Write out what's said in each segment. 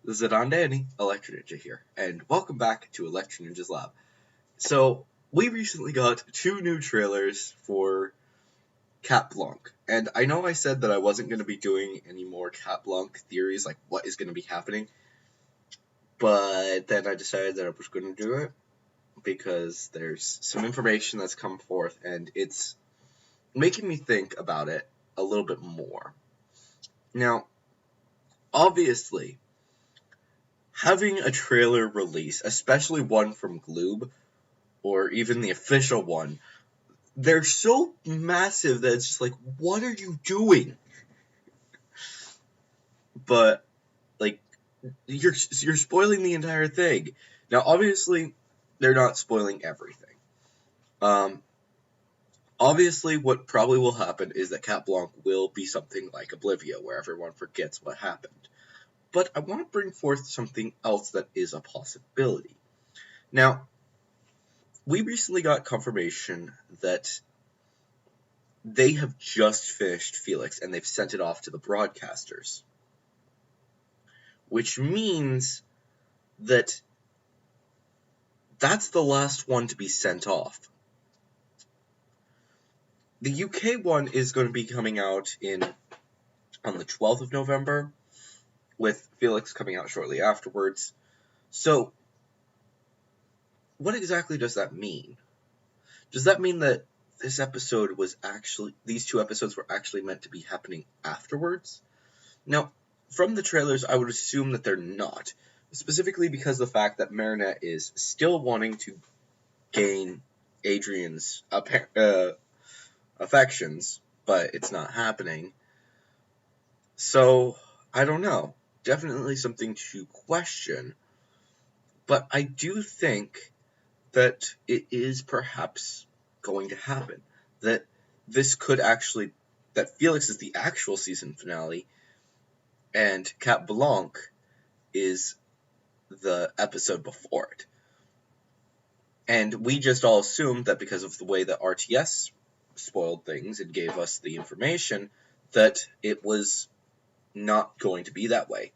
This is Danny, Electro Ninja here, and welcome back to Electro Ninja's Lab. So, we recently got two new trailers for Cat Blanc, and I know I said that I wasn't going to be doing any more Cat Blanc theories, like what is going to be happening, but then I decided that I was going to do it because there's some information that's come forth, and it's making me think about it a little bit more. Now, obviously, having a trailer release, especially one from Gloob, or even the official one, they're so massive that it's just like, what are you doing? But like, you're spoiling the entire thing. Now, obviously, they're not spoiling everything. Obviously, what probably will happen is that Cat Blanc will be something like Oblivia, where everyone forgets what happened. But I want to bring forth something else that is a possibility. Now, we recently got confirmation that they have just finished Felix and they've sent it off to the broadcasters. Which means that that's the last one to be sent off. The UK one is going to be coming out on the 12th of November, with Felix coming out shortly afterwards. So, what exactly does that mean? Does that mean that these two episodes were actually meant to be happening afterwards? Now, from the trailers, I would assume that they're not, specifically because of the fact that Marinette is still wanting to gain Adrian's affections, but it's not happening. So, I don't know. Definitely something to question. But I do think that it is perhaps going to happen. That Felix is the actual season finale, and Cat Blanc is the episode before it. And we just all assumed that because of the way that RTS spoiled things and gave us the information, that it was not going to be that way.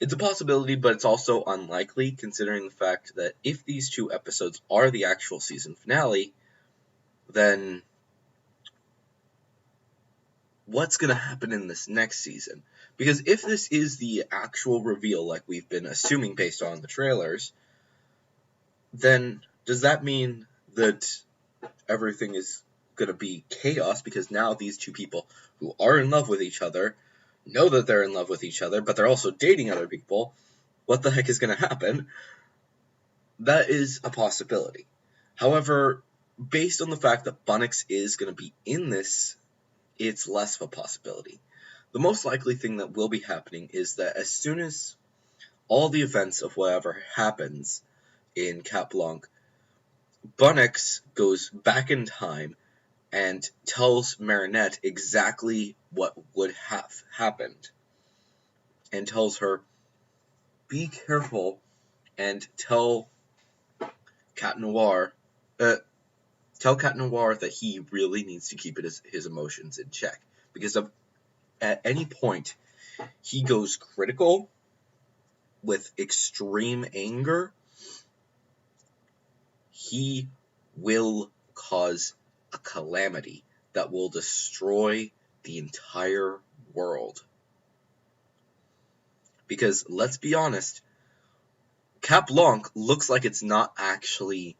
It's a possibility, but it's also unlikely, considering the fact that if these two episodes are the actual season finale, then what's going to happen in this next season? Because if this is the actual reveal, like we've been assuming based on the trailers, then does that mean that everything is going to be chaos? Because now these two people who are in love with each other know that they're in love with each other, but they're also dating other people. What the heck is going to happen? That is a possibility. However, based on the fact that Bunnix is going to be in this, it's less of a possibility. The most likely thing that will be happening is that as soon as all the events of whatever happens in Cat Blanc, Bunnix goes back in time and tells Marinette exactly what would have happened. And tells her, be careful, and tell Cat Noir that he really needs to keep his emotions in check. Because at any point he goes critical with extreme anger, he will cause a calamity that will destroy the entire world. Because, let's be honest, Cat Blanc looks like it's not actually...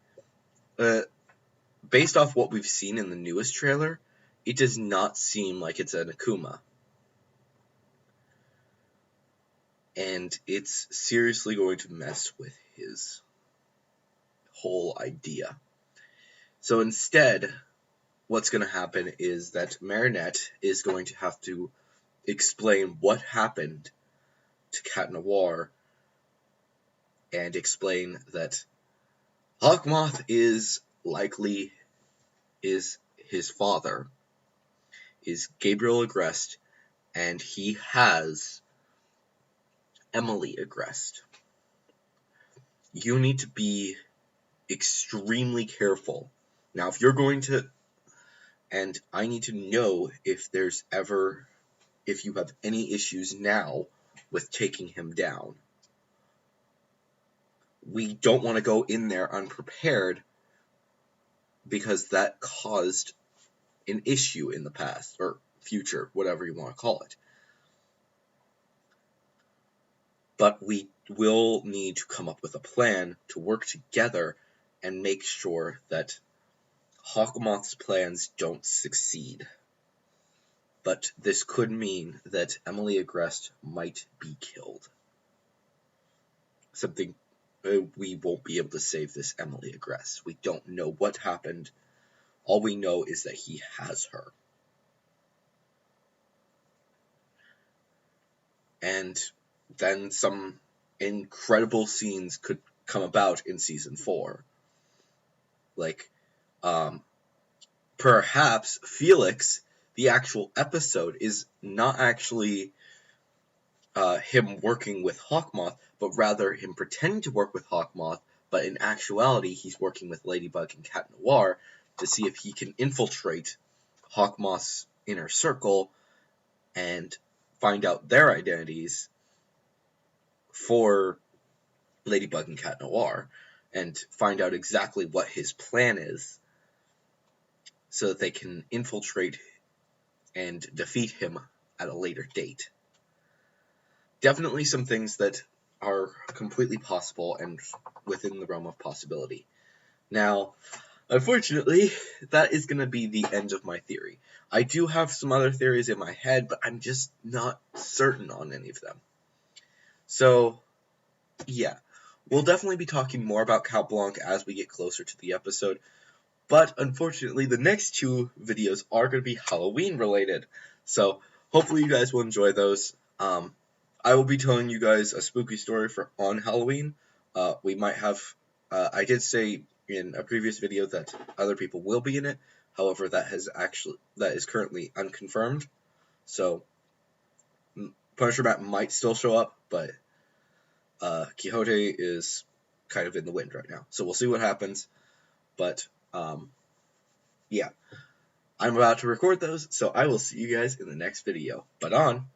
based off what we've seen in the newest trailer, it does not seem like it's an Akuma. And it's seriously going to mess with his whole idea. So instead, what's going to happen is that Marinette is going to have to explain what happened to Cat Noir and explain that Hawkmoth is his father, is Gabriel Agreste, and he has Emily Agreste. You need to be extremely careful. Now, if you're going to... And I need to know if you have any issues now with taking him down. we don't want to go in there unprepared because that caused an issue in the past or future, whatever you want to call it. But we will need to come up with a plan to work together and make sure that Hawkmoth's plans don't succeed. But this could mean that Emily Agreste might be killed. Something we won't be able to save this Emily Agreste. We don't know what happened. All we know is that he has her. And then some incredible scenes could come about in season 4. Like, perhaps Felix, the actual episode, is not actually him working with Hawkmoth, but rather him pretending to work with Hawkmoth, but in actuality he's working with Ladybug and Cat Noir to see if he can infiltrate Hawkmoth's inner circle and find out their identities for Ladybug and Cat Noir, and find out exactly what his plan is so that they can infiltrate and defeat him at a later date. Definitely some things that are completely possible and within the realm of possibility. Now, unfortunately, that is going to be the end of my theory. I do have some other theories in my head, but I'm just not certain on any of them. So, yeah, we'll definitely be talking more about Count Blanc as we get closer to the episode, but unfortunately, the next 2 videos are going to be Halloween related. So, hopefully you guys will enjoy those. I will be telling you guys a spooky story on Halloween. We might have, I did say in a previous video that other people will be in it. However, that is currently unconfirmed. So, Punisher Matt might still show up, but Quixote is kind of in the wind right now. So we'll see what happens. But, yeah. I'm about to record those, so I will see you guys in the next video. But on